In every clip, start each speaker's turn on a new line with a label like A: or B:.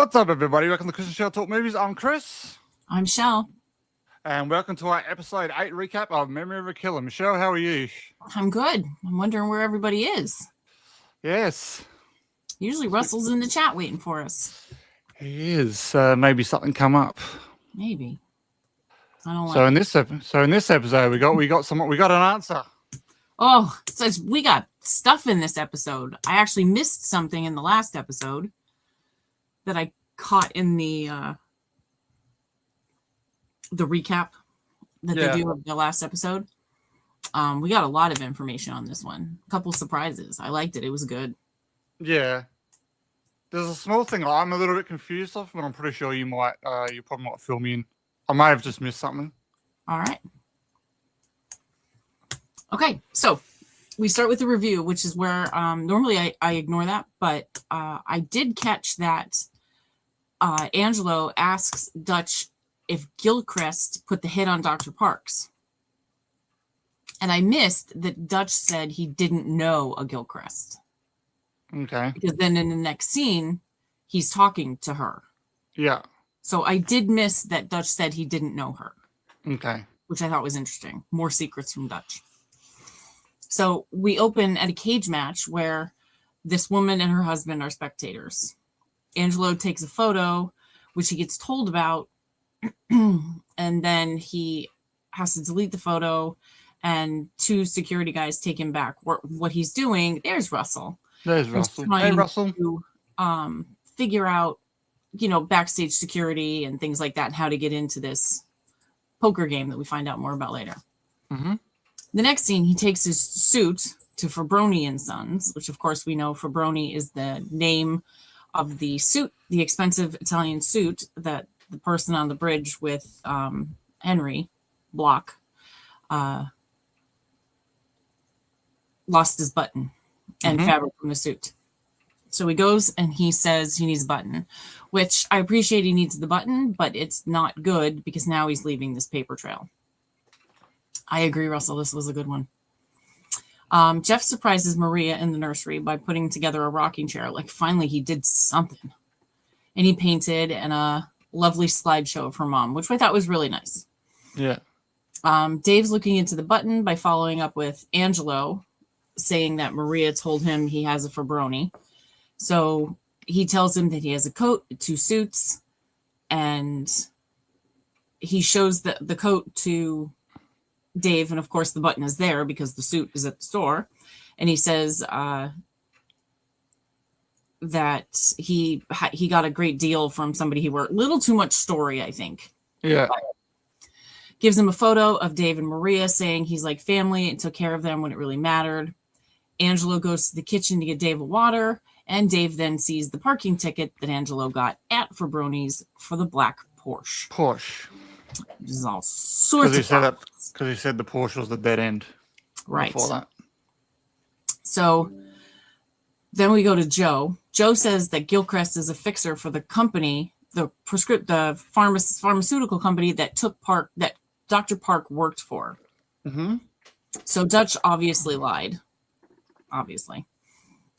A: What's up, everybody? Welcome to Christian Show Talk Movies. I'm Chris.
B: I'm Shell.
A: And welcome to our episode 8 recap of Memory of a Killer. Michelle, how are you?
B: I'm good. I'm wondering where everybody is.
A: Yes.
B: Usually Russell's in the chat waiting for us.
A: He is. Maybe something come up.
B: Maybe. I don't
A: So in this episode, we got an answer.
B: Oh, it says we got stuff in this episode. I actually missed something in the last episode that I caught in the recap that they do of the last episode. We got a lot of information on this one. A couple surprises. I liked it. It was good.
A: Yeah. There's a small thing I'm a little bit confused of, but I'm pretty sure you probably might fill me in. I might have just missed something.
B: All right. Okay, so we start with the review, which is where normally I ignore that, but I did catch that Angelo asks Dutch if Gilchrist put the hit on Dr. Parks. And I missed that Dutch said he didn't know a Gilchrist.
A: Okay.
B: Because then in the next scene, he's talking to her.
A: Yeah.
B: So I did miss that Dutch said he didn't know her.
A: Okay.
B: Which I thought was interesting. More secrets from Dutch. So we open at a cage match where this woman and her husband are spectators. Angelo takes a photo, which he gets told about, and then he has to delete the photo, and two security guys take him back. What he's doing, there's Russell.
A: There's Russell. Hey, Russell.
B: To figure out, backstage security and things like that, and how to get into this poker game that we find out more about later.
A: Mm-hmm.
B: The next scene, he takes his suit to Fabroni and Sons, which of course we know Fabroni is the name of the suit, the expensive Italian suit that the person on the bridge with Henry Block lost his button and fabric from the suit. So he goes and he says he needs a button, which I appreciate he needs the button, but it's not good because now he's leaving this paper trail. I agree, Russell. This was a good one. Jeff surprises Maria in the nursery by putting together a rocking chair. Like, finally, he did something. And he painted and a lovely slideshow of her mom, which I thought was really nice.
A: Yeah.
B: Dave's looking into the button by following up with Angelo, saying that Maria told him he has a Fabroni. So he tells him that he has a coat, 2 suits, and he shows the coat to Dave, and of course the button is there because the suit is at the store, and he says that he got a great deal from somebody he worked. Little too much story, I think.
A: Yeah.
B: Gives him a photo of Dave and Maria, saying he's like family and took care of them when it really mattered. Angelo goes to the kitchen to get Dave a water, and Dave then sees the parking ticket that Angelo got at Fabroni's for the black Porsche. This is all sorts of
A: because he said the Porsche was the dead end.
B: Right.
A: Before that.
B: So then we go to Joe. Joe says that Gilchrist is a fixer for the company, the pharmaceutical company that Dr. Park worked for.
A: Mm-hmm.
B: So Dutch obviously lied. Obviously.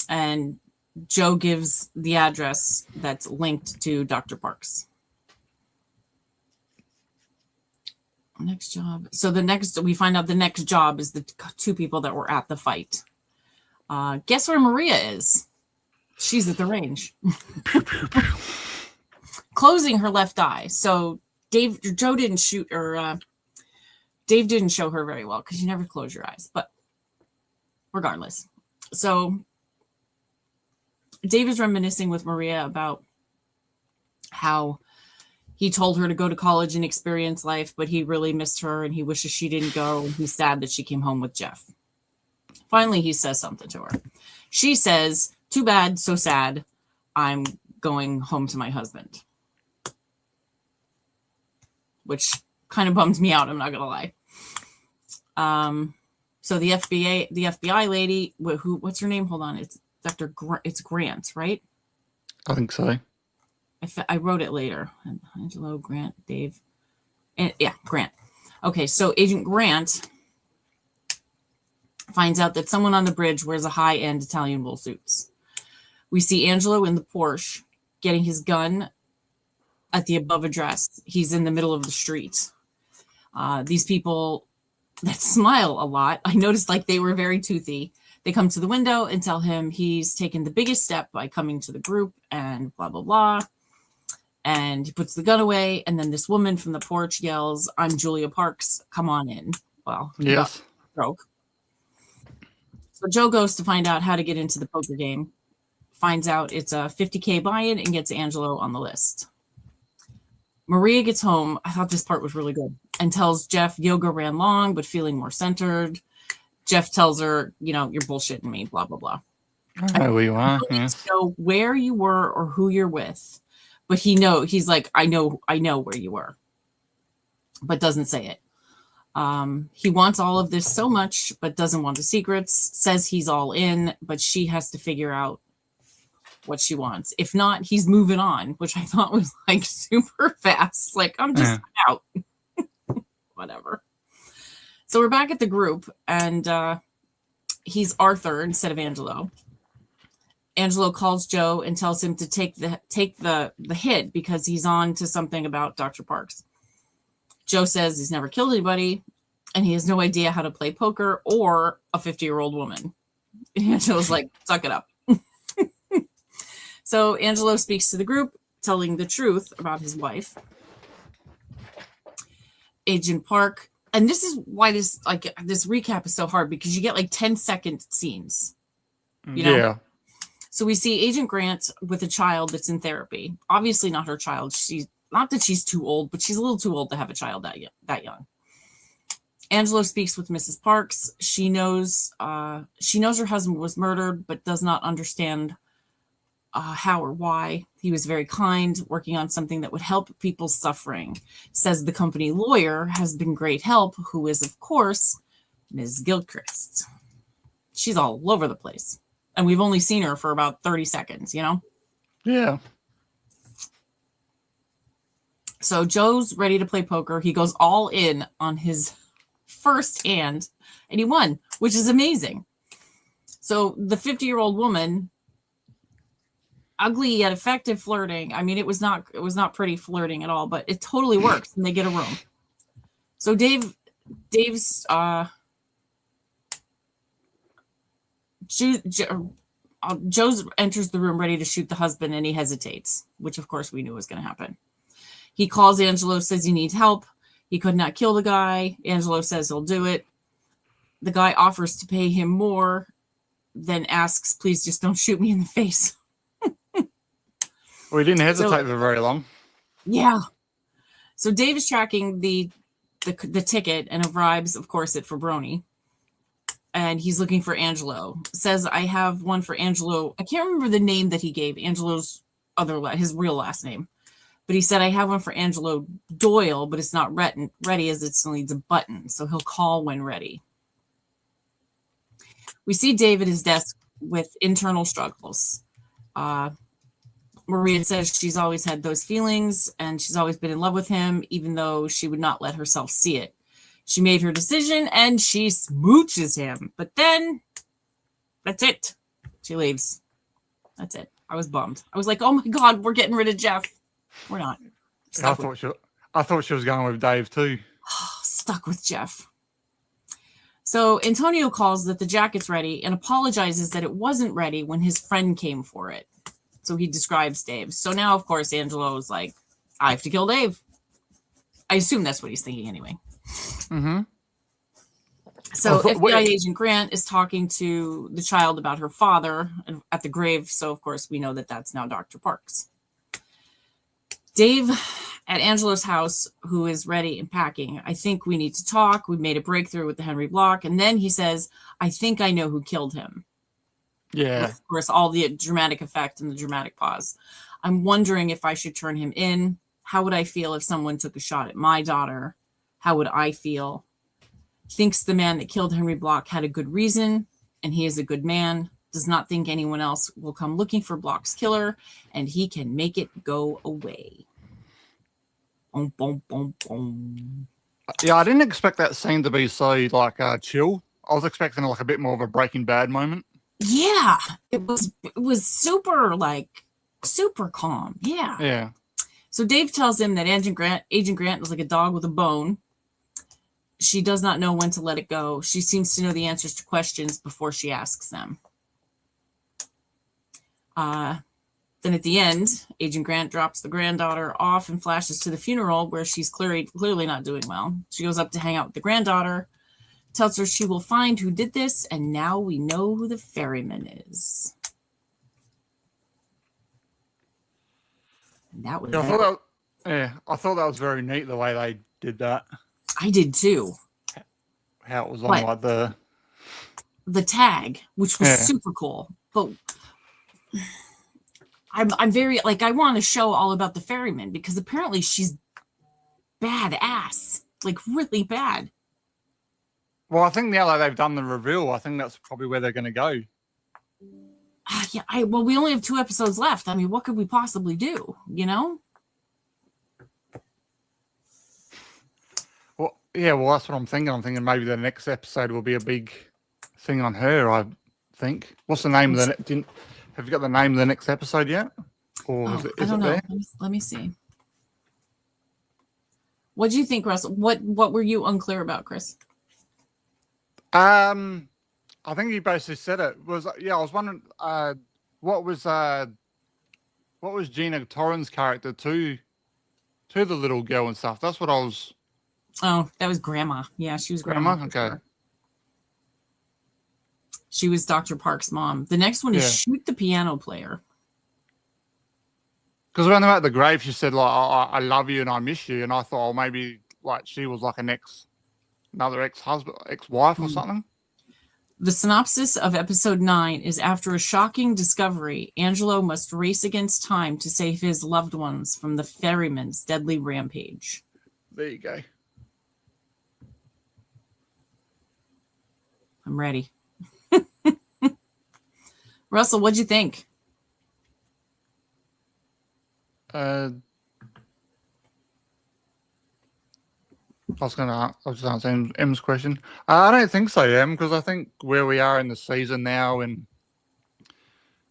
B: And Joe gives the address that's linked to Dr. Parks. Next job. So we find out the next job is the 2 people that were at the fight. Guess where Maria is? She's at the range. Closing her left eye. So Dave didn't show her very well because you never close your eyes. But regardless. So Dave is reminiscing with Maria about how he told her to go to college and experience life, but he really missed her and he wishes she didn't go. And he's sad that she came home with Jeff. Finally, he says something to her. She says, "Too bad, so sad. I'm going home to my husband." Which kind of bums me out, I'm not going to lie. So the FBI lady, what's her name? Hold on. It's it's Grant, right?
A: I think so.
B: I wrote it later. Angelo, Grant, Dave. Grant. Okay, so Agent Grant finds out that someone on the bridge wears a high-end Italian wool suits. We see Angelo in the Porsche getting his gun at the above address. He's in the middle of the street. These people that smile a lot, I noticed like they were very toothy. They come to the window and tell him he's taken the biggest step by coming to the group and blah, blah, blah. And he puts the gun away. And then this woman from the porch yells, "I'm Julia Parks. Come on in." Well,
A: Yes.
B: Broke. So Joe goes to find out how to get into the poker game. Finds out it's a $50K buy-in and gets Angelo on the list. Maria gets home. I thought this part was really good. And tells Jeff yoga ran long, but feeling more centered. Jeff tells her, you're bullshitting me, blah, blah, blah.
A: I know who you are.
B: I don't
A: Yes.
B: know where you were or who you're with, but he's like, I know where you were, but doesn't say it. He wants all of this so much, but doesn't want the secrets, says he's all in, but she has to figure out what she wants. If not, he's moving on, which I thought was like super fast. Like, I'm just out. Whatever. So we're back at the group, and he's Arthur instead of Angelo. Angelo calls Joe and tells him to take the hit because he's on to something about Dr. Parks. Joe says he's never killed anybody, and he has no idea how to play poker or a 50-year-old woman. And Angelo's like, suck it up. So Angelo speaks to the group, telling the truth about his wife. Agent Park, and this is why this recap is so hard, because you get like 10-second scenes.
A: Yeah.
B: So we see Agent Grant with a child that's in therapy. Obviously not her child. She's not that she's too old, but she's a little too old to have a child that young. Angelo speaks with Mrs. Parks. She knows her husband was murdered, but does not understand how or why. He was very kind, working on something that would help people suffering. Says the company lawyer has been great help, who is, of course, Ms. Gilchrist. She's all over the place. And we've only seen her for about 30 seconds,
A: Yeah.
B: So Joe's ready to play poker. He goes all in on his first hand, and he won, which is amazing. So the 50-year-old woman, ugly yet effective flirting. I mean, it was not pretty flirting at all, but it totally works, and they get a room. So Dave's Joe enters the room ready to shoot the husband, and he hesitates, which of course we knew was going to happen. He calls Angelo, says he needs help. He could not kill the guy. Angelo says he'll do it. The guy offers to pay him more, then asks, please just don't shoot me in the face.
A: Well, he didn't hesitate for very long.
B: Yeah. So Dave is tracking the ticket and arrives, of course, at Fabroni. And he's looking for Angelo. Says, I have one for Angelo. I can't remember the name that he gave, Angelo's his real last name. But he said, I have one for Angelo Doyle, but it's not ready as it still needs a button. So he'll call when ready. We see Dave at his desk with internal struggles. Maria says she's always had those feelings and she's always been in love with him, even though she would not let herself see it. She made her decision and she smooches him. But then, that's it. She leaves. That's it. I was bummed. I was like, oh my God, we're getting rid of Jeff. We're not.
A: I thought she was going with Dave too.
B: Stuck with Jeff. So Antonio calls that the jacket's ready and apologizes that it wasn't ready when his friend came for it. So he describes Dave. So now, of course, Angelo's like, I have to kill Dave. I assume that's what he's thinking anyway.
A: Mm-hmm.
B: So FBI agent Grant is talking to the child about her father at the grave. So, of course, we know that that's now Dr. Parks. Dave at Angelo's house, who is ready and packing. I think we need to talk. We made a breakthrough with the Henry Block. And then he says, I think I know who killed him.
A: Yeah.
B: With, of course, all the dramatic effect and the dramatic pause. I'm wondering if I should turn him in. How would I feel if someone took a shot at my daughter? How would I feel? Thinks the man that killed Henry Block had a good reason, and he is a good man. Does not think anyone else will come looking for Block's killer, and he can make it go away. Boom, boom, boom, boom.
A: Yeah, I didn't expect that scene to be so chill. I was expecting like a bit more of a Breaking Bad moment.
B: Yeah, it was super super calm. Yeah.
A: Yeah.
B: So Dave tells him that Agent Grant is like a dog with a bone. She does not know when to let it go. She seems to know the answers to questions before she asks them. Then at the end, Agent Grant drops the granddaughter off and flashes to the funeral where she's clearly not doing well. She goes up to hang out with the granddaughter, tells her she will find who did this, and now we know who the ferryman is. And that was
A: I thought that was very neat the way they did that.
B: I did too.
A: How it was on like
B: the tag, which was super cool. But I'm very I want to show all about the ferryman because apparently she's badass, like really bad.
A: Well, I think now that they've done the reveal, I think that's probably where they're going to go.
B: Yeah, well, we only have 2 episodes left. I mean, what could we possibly do? You know?
A: Well, yeah, well, that's what I'm thinking. I'm thinking maybe the next episode will be a big thing on her, I think. What's the name of the... Have you got the name of the next episode yet? Or is
B: I don't know.
A: There?
B: Let me see. What do you think, Russell? What were you unclear about, Chris?
A: I think you basically said it. I was wondering what was Gina Torrens' character to the little girl and stuff. That's what I was.
B: Oh, that was Grandma. Yeah, she was Grandma.
A: Okay. Sure.
B: She was Dr. Park's mom. The next one is Shoot the Piano Player.
A: Because when they were at the grave, she said, like, I love you and I miss you. And I thought, oh, maybe like she was like another ex-wife or something.
B: The synopsis of episode 9 is after a shocking discovery, Angelo must race against time to save his loved ones from the ferryman's deadly rampage.
A: There you go.
B: I'm ready. Russell, what'd you think?
A: I was just answering M's question. I don't think so, Em, because I think where we are in the season now, and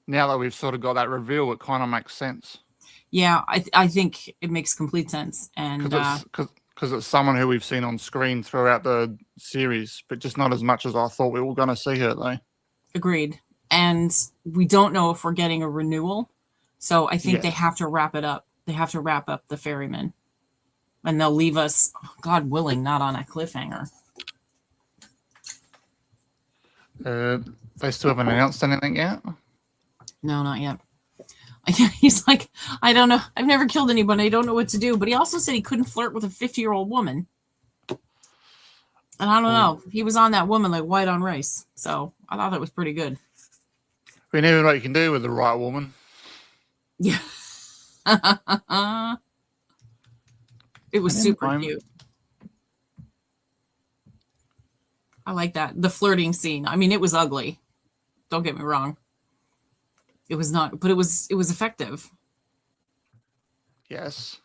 A: now that we've sort of got that reveal, it kind of makes sense.
B: Yeah, I think it makes complete sense, and
A: because it's someone who we've seen on screen throughout the series, but just not as much as I thought we were going to see her, though.
B: Agreed. And we don't know if we're getting a renewal, so I think they have to wrap it up. They have to wrap up the ferryman. And they'll leave us, God willing, not on a cliffhanger.
A: They still haven't announced anything yet?
B: No, not yet. He's like, I don't know. I've never killed anybody. I don't know what to do. But he also said he couldn't flirt with a 50-year-old woman. And I don't know. He was on that woman like white on rice. So I thought that was pretty good.
A: We never know what you can do with the right woman.
B: Yeah. It was super cute. I like that. The flirting scene. I mean, it was ugly. Don't get me wrong. It was not, but it was effective.
A: Yes.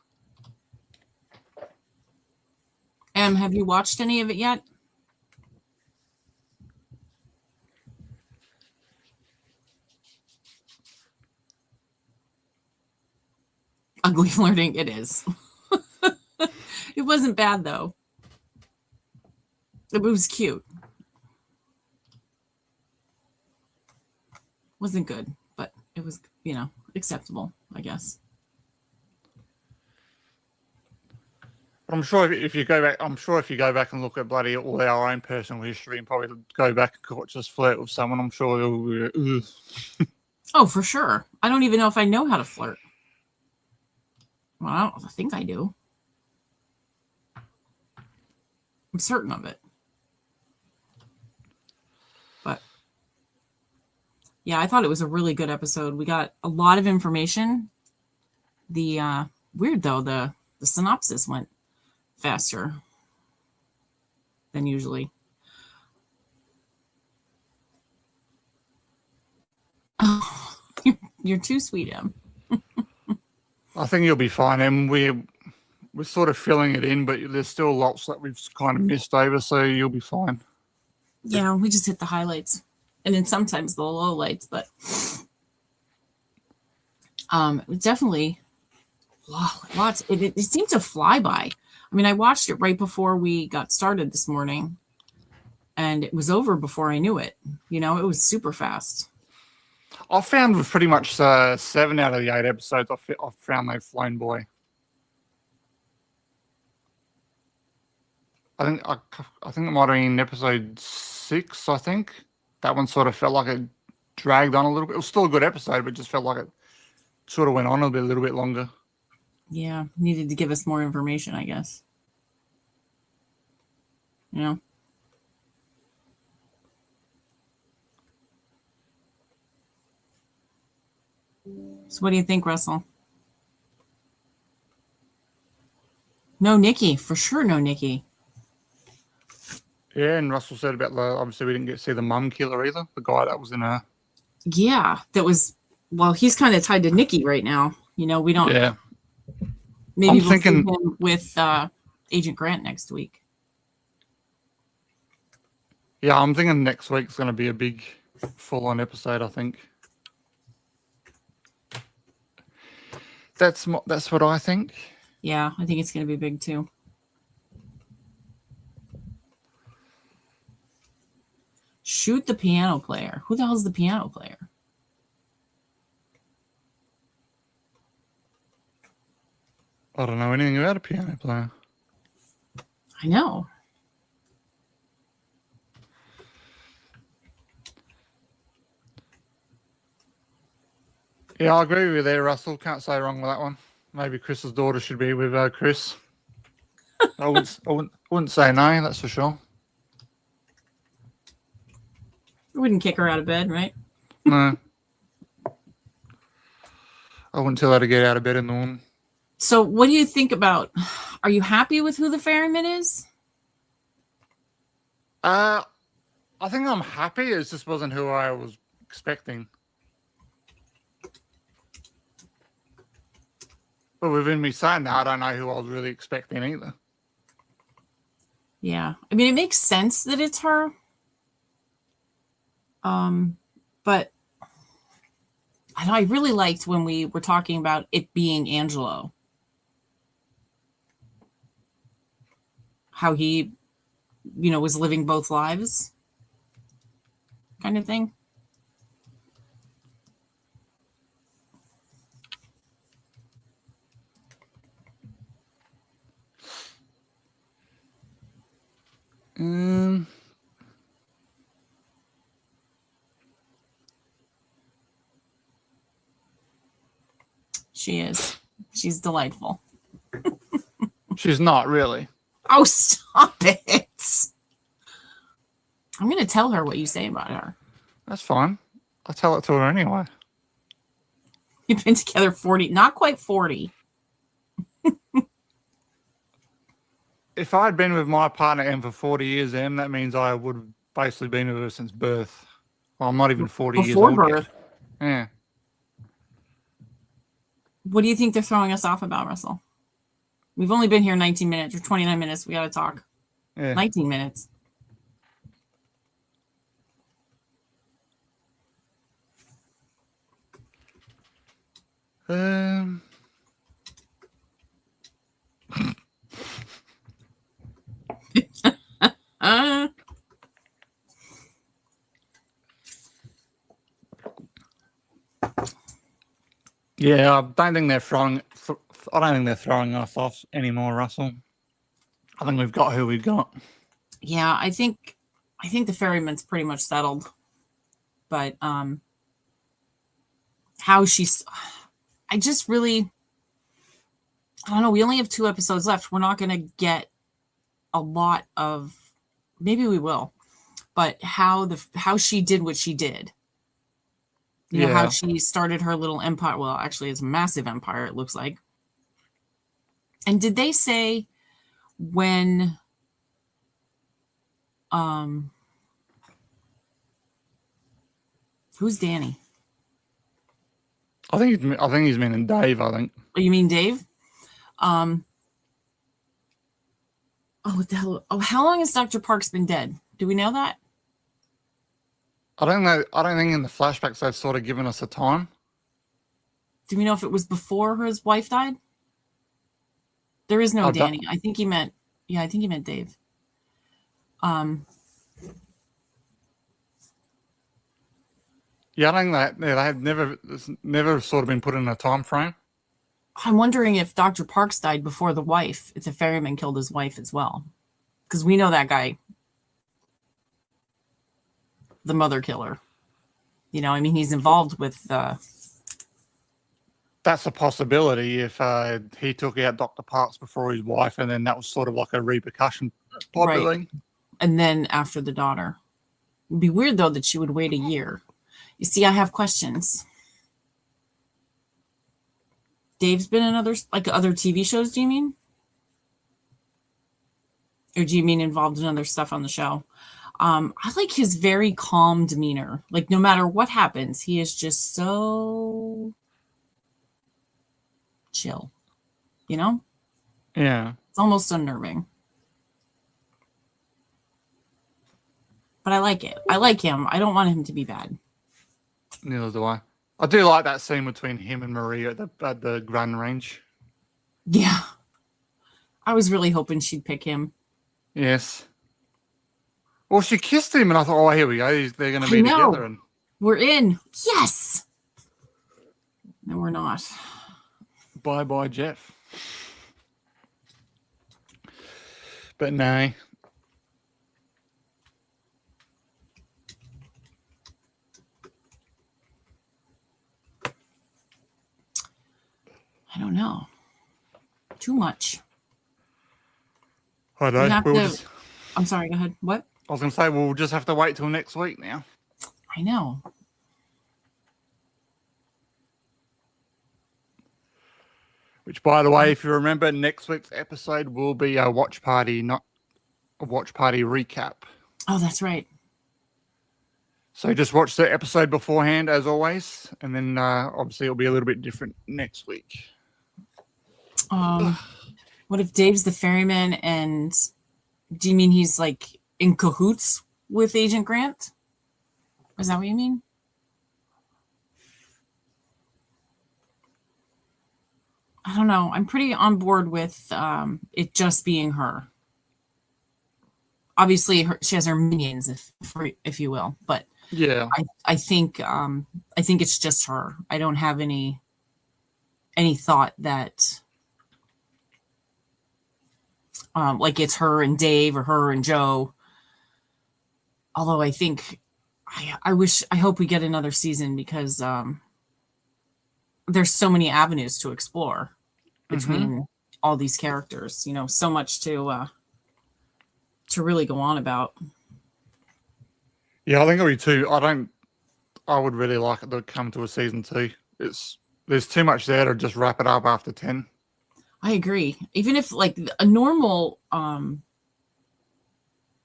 B: Have you watched any of it yet? Ugly flirting, it is. It wasn't bad though. It was cute. Wasn't good, but it was, acceptable, I guess.
A: But I'm sure if you go back and look at bloody all our own personal history and probably go back and just flirt with someone, I'm sure it'll be.
B: Oh, for sure. I don't even know if I know how to flirt. Well, I think I do. I'm certain of it. But yeah, I thought it was a really good episode. We got a lot of information. The weird though, the synopsis went faster than usually. Oh, you're too sweet, Em.
A: I think you'll be fine, and we're sort of filling it in, but there's still lots that we've kind of missed over, so you'll be fine.
B: Yeah, we just hit the highlights, and then sometimes the lowlights, but definitely Lots. It seemed to fly by. I mean, I watched it right before we got started this morning, and it was over before I knew it. You know, it was super fast.
A: I found with pretty much 7 out of the 8 episodes, I found they've flown by. I think it might have been episode 6. I think that one sort of felt like it dragged on a little bit. It was still a good episode, but just felt like it sort of went on a little bit longer.
B: Yeah, needed to give us more information, I guess. You know. So what do you think, Russell? No Nikki, for sure. No Nikki.
A: Yeah, and Russell said about obviously we didn't get to see the mum killer either. The guy that was in her.
B: Yeah, that was. Well, he's kind of tied to Nikki right now. You know, we don't.
A: Yeah.
B: Maybe
A: I'm
B: we'll see
A: thinking
B: him with Agent Grant next week.
A: Yeah, I'm thinking next week's going to be a big full-on episode. I think that's what I think.
B: Yeah, I think it's going to be big too. Shoot the piano player. Who the hell's the piano player?
A: I don't know anything about a piano player.
B: I know.
A: Yeah, I agree with you there, Russell. Can't say wrong with that one. Maybe Chris's daughter should be with Chris. I wouldn't say no, that's for sure.
B: I wouldn't kick her out of bed, right?
A: No. I wouldn't tell her to get out of bed in the morning.
B: So what do you think about, are you happy with who the ferryman is?
A: I think I'm happy. It just wasn't who I was expecting. But within me saying that, I don't know who I was really expecting either.
B: Yeah. I mean, it makes sense that it's her. But I know I really liked when we were talking about it being Angelo. How he, you know, was living both lives. Kind of thing. She is. She's delightful.
A: She's not really.
B: Oh, stop it. I'm going to tell her what you say about her.
A: That's fine. I'll tell it to her anyway.
B: You've been together 40, not quite 40.
A: If I'd been with my partner Em for 40 years, Em, that means I would have basically been with her since birth. Well, I'm not even 40 years old
B: birth.
A: yet. Yeah.
B: What do you think they're throwing us off about, Russell? We've only been here 19 minutes or 29 minutes. We got to talk.
A: Yeah.
B: 19 minutes.
A: Yeah, I don't think they're throwing us off anymore, Russell. I think we've got who we've got.
B: Yeah, I think the ferryman's pretty much settled. But how she's, I just really, I don't know. We only have 2 episodes left. We're not going to get a lot of, maybe we will, but how she did what she did. You know, how she started her little empire. Well, actually, it's a massive empire, it looks like. And did they say when who's Danny?
A: I think he's meaning Dave, I think.
B: Oh, you mean Dave? Oh, what the hell? Oh, how long has Dr. Parks been dead? Do we know that?
A: I don't know. I don't think in the flashbacks they've sort of given us a time.
B: Do we know if it was before his wife died? There is no
A: Oh,
B: Danny. I think he meant Dave.
A: Yeah, I think that they have never sort of been put in a time frame.
B: I'm wondering if Dr. Parks died before the wife, if the ferryman killed his wife as well. Because we know that guy, the mother killer. You know, I mean, he's involved with
A: That's a possibility if he took out Dr. Parks before his wife, and then that was sort of like a repercussion type
B: Right.
A: of thing.
B: And then after the daughter. It'd be weird, though, that she would wait a year. You see, I have questions. Dave's been in other TV shows, do you mean? Or do you mean involved in other stuff on the show? I like his very calm demeanor. Like, no matter what happens, he is just so chill. You know?
A: Yeah.
B: It's almost unnerving. But I like it. I like him. I don't want him to be bad.
A: Neither do I. I do like that scene between him and Maria at the gun range.
B: Yeah. I was really hoping she'd pick him.
A: Yes. Well, she kissed him, and I thought, oh, here we go. They're going to be together. And
B: we're in. Yes. No, we're not.
A: Bye, Jeff. But no.
B: I don't know. Too much.
A: I know.
B: I'm sorry, go ahead. What?
A: I was going to say, we'll just have to wait till next week now.
B: I know.
A: Which, by the way, if you remember, next week's episode will be a watch party, not a watch party recap.
B: Oh, that's right.
A: So just watch the episode beforehand, as always, and then obviously it'll be a little bit different next week.
B: What if Dave's the ferryman, and do you mean he's like in cahoots with Agent Grant? Is that what you mean? I don't know. I'm pretty on board with it just being her. Obviously, she has her minions, if you will. But
A: yeah,
B: I think it's just her. I don't have any thought that like it's her and Dave or her and Joe. Although I think I hope we get another season because there's so many avenues to explore between all these characters. You know, so much to really go on about.
A: Yeah, I think it'll be two. I would really like it to come to a season 2. There's too much there to just wrap it up after 10.
B: I agree. Even if like a normal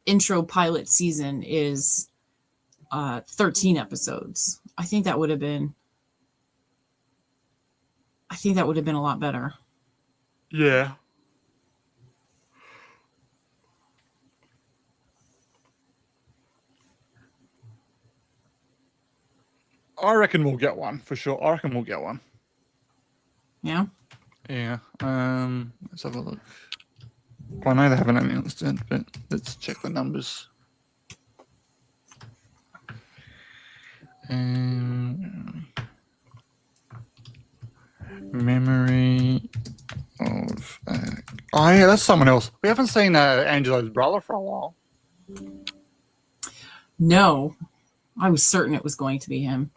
B: intro pilot season is 13 episodes, I think that would have been a lot better.
A: Yeah. I reckon we'll get one for sure. I reckon we'll get one.
B: Yeah.
A: Yeah. Let's have a look. I know they haven't announced it, but let's check the numbers. Memory of. Oh yeah, that's someone else. We haven't seen Angelo's brother for a while.
B: No, I was certain it was going to be him.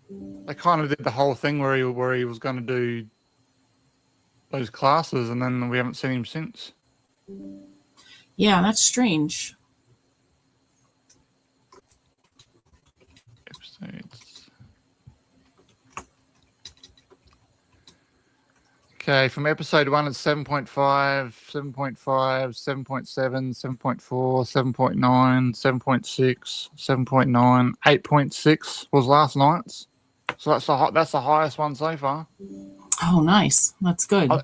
A: They kind of did the whole thing where he was going to do those classes, and then we haven't seen him since.
B: Yeah, that's strange.
A: Episodes. Okay, from episode 1, it's 7.5, 7.5, 7.7, 7.4, 7.9, 7.6, 7.9, 8.6 was last night's. So that's the highest one so far.
B: Oh, nice. That's good.
A: I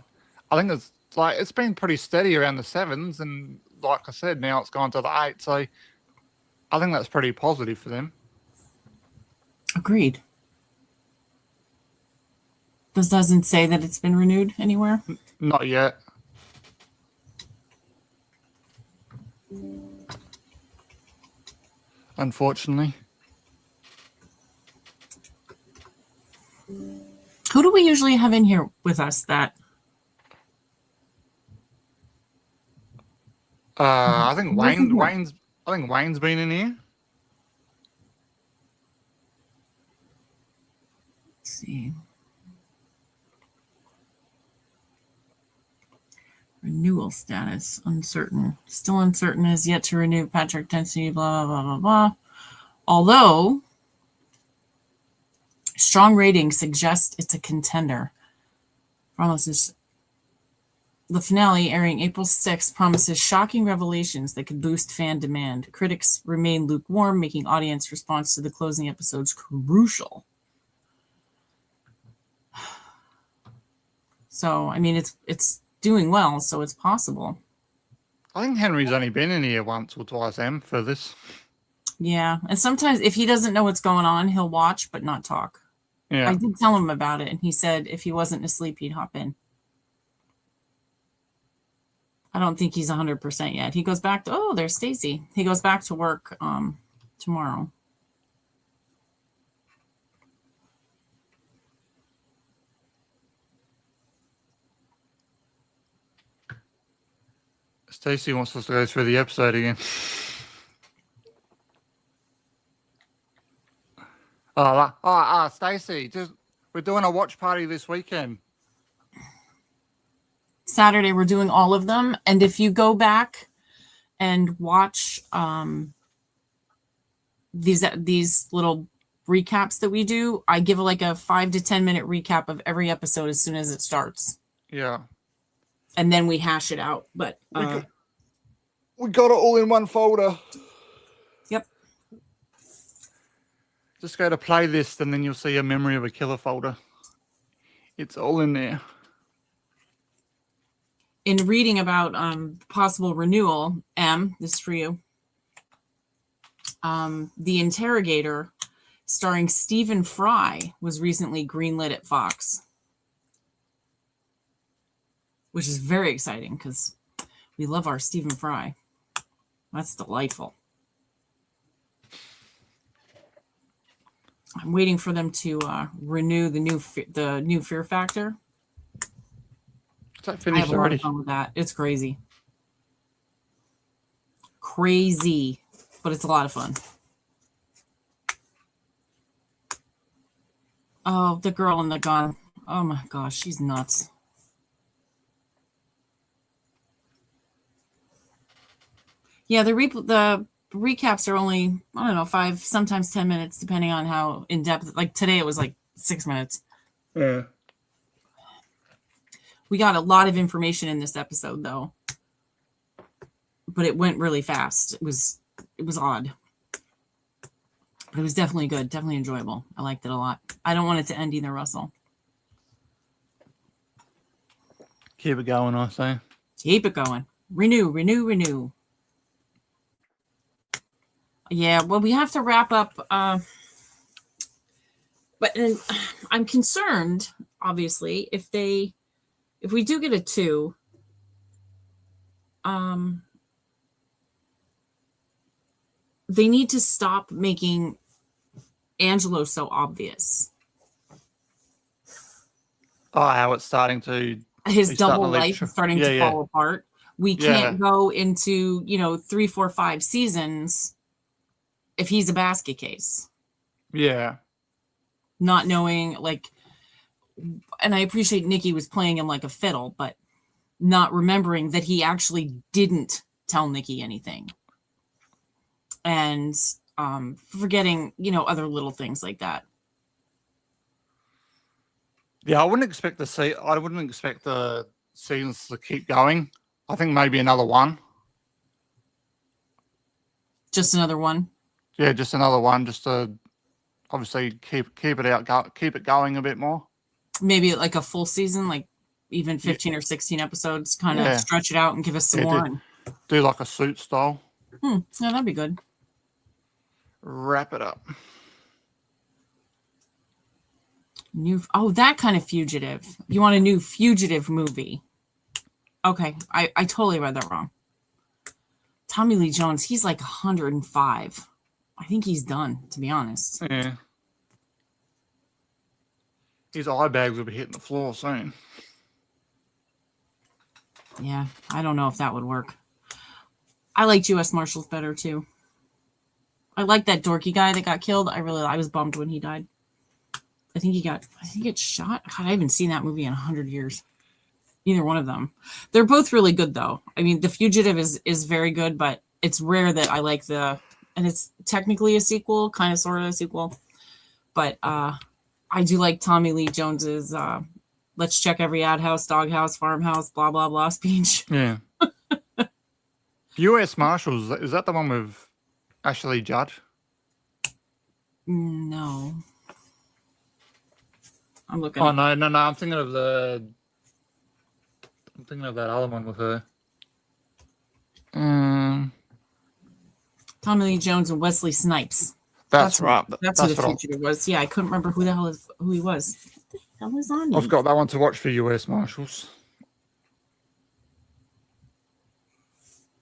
A: think it's been pretty steady around the 7s, and like I said, now it's gone to the 8. So I think that's pretty positive for them.
B: Agreed. This doesn't say that it's been renewed anywhere.
A: Not yet. Unfortunately.
B: Who do we usually have in here with us that?
A: I think
B: Wasn't here.
A: Wayne's been in here.
B: Let's see. Renewal status uncertain. Still uncertain. Has yet to renew. Patrick Dempsey. Blah blah blah blah blah. Although strong ratings suggest it's a contender. Promises. The finale, airing April 6th, promises shocking revelations that could boost fan demand. Critics remain lukewarm, making audience response to the closing episodes crucial. So, I mean, it's doing well, so it's possible.
A: I think Henry's only been in here once or twice, for this.
B: Yeah, and sometimes if he doesn't know what's going on, he'll watch but not talk.
A: Yeah.
B: I did tell him about it, and he said if he wasn't asleep, he'd hop in. I don't think he's 100% yet. He goes back to, oh, there's Stacy. He goes back to work tomorrow.
A: Stacey wants us to go through the episode again. Stacey, we're doing a watch party this weekend.
B: Saturday, we're doing all of them. And if you go back and watch these little recaps that we do, I give like a 5 to 10 minute recap of every episode as soon as it starts.
A: Yeah.
B: And then we hash it out. But
A: we got it all in one folder.
B: Yep.
A: Just go to playlist and then you'll see a memory of a killer folder. It's all in there.
B: In reading about possible renewal, this is for you. The Interrogator, starring Stephen Fry, was recently greenlit at Fox, which is very exciting because we love our Stephen Fry. That's delightful. I'm waiting for them to renew the new Fear Factor.
A: Is that finished
B: I have a lot
A: already?
B: of fun with that. It's crazy. Crazy, but it's a lot of fun. Oh, the girl in the gun. Oh my gosh, she's nuts. Yeah, the recaps are only, I don't know, 5, sometimes 10 minutes, depending on how in depth. Like today, it was like 6 minutes.
A: Yeah.
B: We got a lot of information in this episode, though, but it went really fast. It was odd, but it was definitely good, definitely enjoyable. I liked it a lot. I don't want it to end either, Russell.
A: Keep it going, I say.
B: Keep it going. Renew. Yeah, well, we have to wrap up. But I'm concerned, obviously, if we do get a 2, they need to stop making Angelo so obvious.
A: Oh, how it's starting to...
B: His double life is starting to fall apart. We can't go into, 3, 4, 5 seasons if he's a basket case.
A: Yeah.
B: Not knowing, and I appreciate Nikki was playing him like a fiddle, but not remembering that he actually didn't tell Nikki anything. And forgetting, other little things like that.
A: Yeah, I wouldn't expect the seasons to keep going. I think maybe another one.
B: Just another one?
A: Yeah, just another one, just to obviously keep it going a bit more.
B: Maybe like a full season, like even 15 or 16 episodes, kind of stretch it out and give us some more.
A: Do like a suit style.
B: Yeah, that'd be good.
A: Wrap it up.
B: That kind of fugitive. You want a new fugitive movie? Okay, I totally read that wrong. Tommy Lee Jones, he's like 105. I think he's done, to be honest.
A: Yeah. His eye bags will be hitting the floor soon.
B: Yeah, I don't know if that would work. I liked U.S. Marshals better too. I like that dorky guy that got killed. I was bummed when he died. I think he gets shot. God, I haven't seen that movie in 100 years. Neither one of them. They're both really good though. I mean, The Fugitive is very good, but it's rare that I like and it's technically a sequel, kind of sort of a sequel. But I do like Tommy Lee Jones's let's check every ad house, dog house, farmhouse, blah blah blah speech.
A: Yeah. U.S. Marshals, is that the one with Ashley Judd?
B: No. I'm looking.
A: Oh no! I'm thinking of that other one with her.
B: Tommy Lee Jones and Wesley Snipes.
A: That's right.
B: That's who the fugitive was. Yeah, I couldn't remember who he was. What the hell is on me?
A: I've got that one to watch for U.S. Marshals.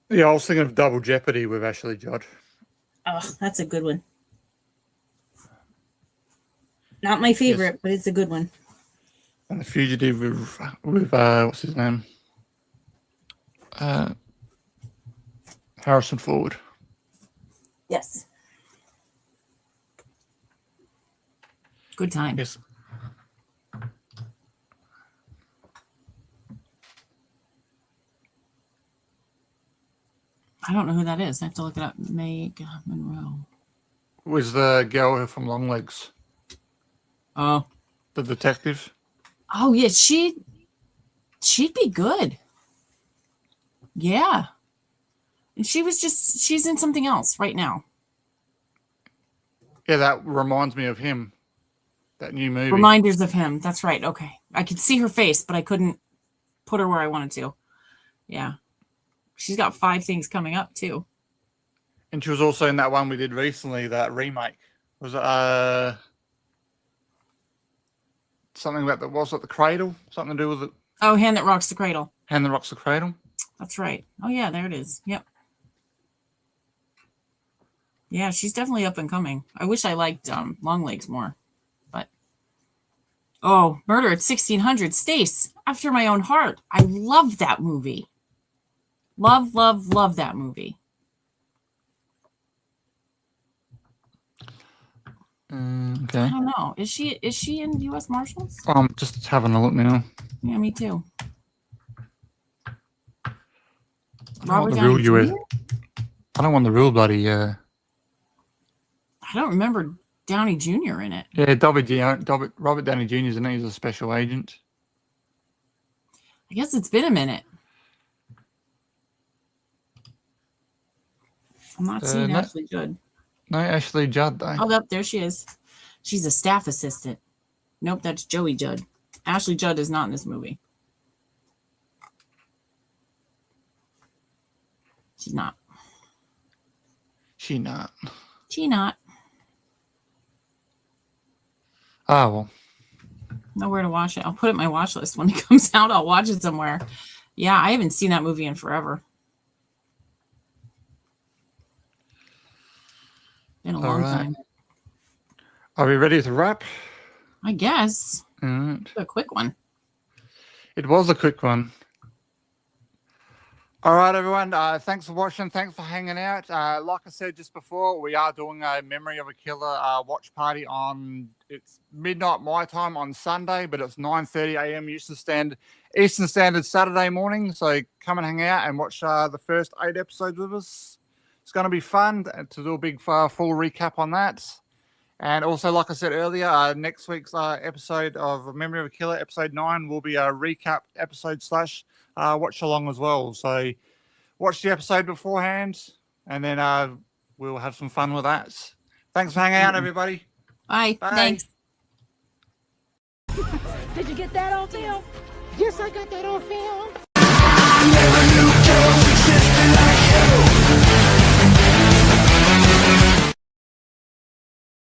A: Yeah, I was thinking of Double Jeopardy with Ashley Judd.
B: Oh, that's a good one. Not my favorite, yes. But it's a good one.
A: And The Fugitive with what's his name? Harrison Ford.
B: Yes. Good time.
A: Yes.
B: I don't know who that is. I have to look it up. Meg Monroe.
A: Was the girl from Longlegs?
B: Oh.
A: The detective?
B: Oh, yeah. She'd be good. Yeah. And she's in something else right now.
A: Yeah, that reminds me of him. That new movie.
B: Reminders of him. That's right. Okay. I could see her face, but I couldn't put her where I wanted to. Yeah. She's got 5 things coming up too.
A: And she was also in that one we did recently, that remake. Was it something about the cradle? Something to do with it?
B: Oh, Hand That Rocks the Cradle.
A: Hand That Rocks the Cradle.
B: That's right. Oh yeah, there it is. Yep. Yeah, she's definitely up and coming. I wish I liked Longlegs more, but Murder at 1600. Stace, After My Own Heart. I love that movie. Love that movie.
A: Okay.
B: I don't know. Is she in U.S. Marshals?
A: Just having a look now.
B: Yeah, me too.
A: Robert Downey Jr.? I don't want the real bloody.
B: I don't remember Downey Jr. in it.
A: Yeah, Robert Downey Jr. is in it. He's a special agent.
B: I guess it's been a minute. I'm not seeing Ashley Judd.
A: No, Ashley Judd, though.
B: Oh, there she is. She's a staff assistant. Nope, that's Joey Judd. Ashley Judd is not in this movie. She's not.
A: She not. Oh, well.
B: Nowhere to watch it. I'll put it in my watch list. When it comes out, I'll watch it somewhere. Yeah, I haven't seen that movie in forever. Been a long time.
A: Are we ready to wrap?
B: I guess.
A: All right.
B: A quick one.
A: It was a quick one. All right, everyone. Thanks for watching. Thanks for hanging out. Like I said just before, we are doing a Memory of a Killer watch party it's midnight my time on Sunday, but it's 9:30 a.m. Eastern Standard Saturday morning. So come and hang out and watch the first 8 episodes with us. It's going to be fun to do a big full recap on that. And also, like I said earlier, next week's episode of Memory of a Killer, episode 9, will be a recap episode / watch along as well. So watch the episode beforehand, and then we'll have some fun with that. Thanks for hanging out, everybody.
B: Bye. Thanks.
C: Did you get that on film? Yes, I got that on film.